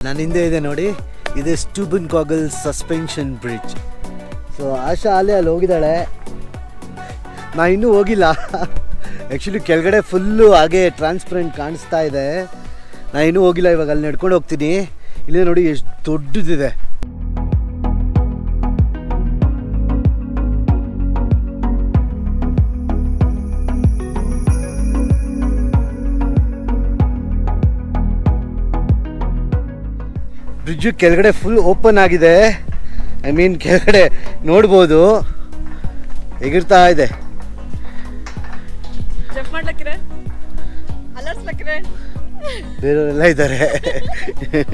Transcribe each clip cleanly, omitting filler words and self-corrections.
ನನ್ನ ಹಿಂದೆ ಇದೆ ನೋಡಿ, ಇದು ಸ್ಟೂಬನ್ಕಾಗಲ್ ಸಸ್ಪೆನ್ಷನ್ ಬ್ರಿಡ್ಜ್. ಸೊ ಆಶಾ ಅಲ್ಲೇ ಅಲ್ಲಿ ಹೋಗಿದ್ದಾಳೆ, ನಾ ಇನ್ನೂ ಹೋಗಿಲ್ಲ. ಆ್ಯಕ್ಚುಲಿ ಕೆಳಗಡೆ ಫುಲ್ಲು ಹಾಗೆ ಟ್ರಾನ್ಸ್ಪರೆಂಟ್ ಕಾಣಿಸ್ತಾ ಇದೆ, ನಾ ಇನ್ನೂ ಹೋಗಿಲ್ಲ. ಇವಾಗ ಅಲ್ಲಿ ನಡ್ಕೊಂಡು ಹೋಗ್ತೀನಿ. ಇಲ್ಲೇ ನೋಡಿ ಎಷ್ಟು ದೊಡ್ಡದಿದೆ. ಬ್ರಿಡ್ಜು ಕೆಳಗಡೆ ಫುಲ್ ಓಪನ್ ಆಗಿದೆ. ಐ ಮೀನ್ ಕೆಳಗಡೆ ನೋಡ್ಬೋದು ಎಗಿರ್ತಾ ಇದೆ. ಬೇರೆಯವರೆಲ್ಲ ಇದ್ದಾರೆ.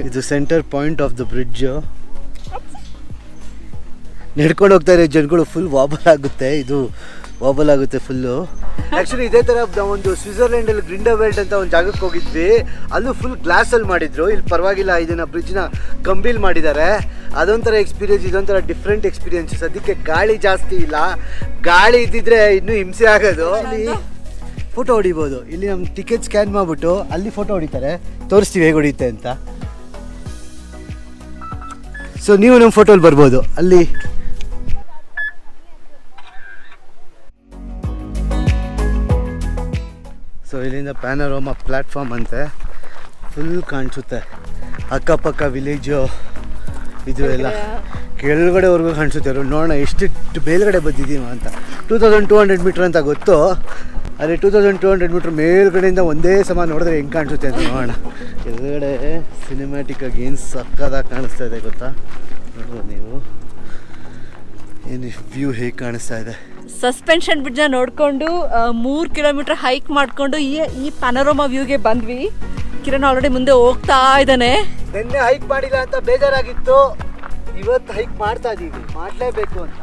ಇದು centre point of the bridge. ನಡ್ಕೊಂಡು ಹೋಗ್ತಾ ಇರೋ ಜನಗಳು ಫುಲ್ ವಾಬಲ್ ಆಗುತ್ತೆ, ಇದು ವಾಬಲ್ ಆಗುತ್ತೆ ಫುಲ್ಲು. ಆ್ಯಕ್ಚುಲಿ ಇದೇ ಥರ ಒಂದು ಸ್ವಿಟ್ಜರ್ಲೆಂಡಲ್ಲಿ ಗ್ರಿಂಡವೆಲ್ಡ್ ಅಂತ ಒಂದು ಜಾಗಕ್ಕೆ ಹೋಗಿದ್ವಿ, ಅಲ್ಲೂ ಫುಲ್ ಗ್ಲಾಸಲ್ಲಿ ಮಾಡಿದ್ರು. ಇಲ್ಲಿ ಪರವಾಗಿಲ್ಲ, ಇದನ್ನು ಬ್ರಿಡ್ಜ್ನ ಕಂಬಿಲ್ ಮಾಡಿದ್ದಾರೆ. ಅದೊಂಥರ ಎಕ್ಸ್ಪೀರಿಯನ್ಸ್, ಇದೊಂಥರ ಡಿಫ್ರೆಂಟ್ ಎಕ್ಸ್ಪೀರಿಯನ್ಸಸ್. ಅದಕ್ಕೆ ಗಾಳಿ ಜಾಸ್ತಿ ಇಲ್ಲ, ಗಾಳಿ ಇದ್ದಿದ್ರೆ ಇನ್ನೂ ಹಿಂಸೆ ಆಗೋದು. ಅಲ್ಲಿ ಫೋಟೋ ಹೊಡಿಬೋದು. ಇಲ್ಲಿ ನಮ್ಮ ಟಿಕೆಟ್ ಸ್ಕ್ಯಾನ್ ಮಾಡಿಬಿಟ್ಟು ಅಲ್ಲಿ ಫೋಟೋ ಹೊಡಿತಾರೆ, ತೋರಿಸ್ತೀವಿ ಹೇಗೆ ಹೊಡಿಯುತ್ತೆ ಅಂತ. ಸೊ ನೀವು ನಮ್ಮ ಫೋಟೋಲ್ಲಿ ಬರ್ಬೋದು ಅಲ್ಲಿ. ಸೊ ಇಲ್ಲಿಂದ ಪ್ಯಾನರೋಮಾ ಪ್ಲ್ಯಾಟ್ಫಾರ್ಮ್ ಅಂತೆ, ಫುಲ್ ಕಾಣಿಸುತ್ತೆ ಅಕ್ಕಪಕ್ಕ ವಿಲೇಜು ಇದು ಎಲ್ಲ ಕೆಳಗಡೆವರೆಗೂ ಕಾಣಿಸುತ್ತೆ. ನೋಡೋಣ ಎಷ್ಟು ಮೇಲ್ಗಡೆ ಬಂದಿದ್ದೀವಿ ಅಂತ. 2200 ಮೀಟ್ರ್ ಅಂತ ಗೊತ್ತು, ಅದೇ 2200 ಮೀಟ್ರ್ ಮೇಲ್ಗಡೆಯಿಂದ ಒಂದೇ ಸಮ ನೋಡಿದ್ರೆ ಹೆಂಗೆ ಕಾಣಿಸುತ್ತೆ ಅಂತ ನೋಡೋಣ. ಕೆಳಗಡೆ ಸಿನಿಮ್ಯಾಟಿಕ್ ಆಗಿ ಏನು ಸಕ್ಕದಾಗಿ ಕಾಣಿಸ್ತಾ ಇದೆ ಗೊತ್ತಾ, ನೋಡ್ಬೋದು ನೀವು ಏನು ವ್ಯೂ ಹೇಗೆ ಕಾಣಿಸ್ತಾ ಇದೆ. ಸಸ್ಪೆನ್ಷನ್ ಬ್ರಿಡ್ಜ್ನ ನೋಡಿಕೊಂಡು 3 ಕಿಲೋಮೀಟರ್ ಹೈಕ್ ಮಾಡಿಕೊಂಡು ಈ ಪ್ಯಾನೋರಮಾ ವ್ಯೂಗೆ ಬಂದ್ವಿ. ಕಿರಣ್ ಆಲ್ರೆಡಿ ಮುಂದೆ ಹೋಗ್ತಾ ಇದ್ದಾನೆ. ನಿನ್ನೆ ಹೈಕ್ ಮಾಡಿಲ್ಲ ಅಂತ ಬೇಜಾರಾಗಿತ್ತು, ಇವತ್ತು ಹೈಕ್ ಮಾಡ್ತಾ ಇದ್ದೀವಿ, ಮಾಡಲೇಬೇಕು ಅಂತ.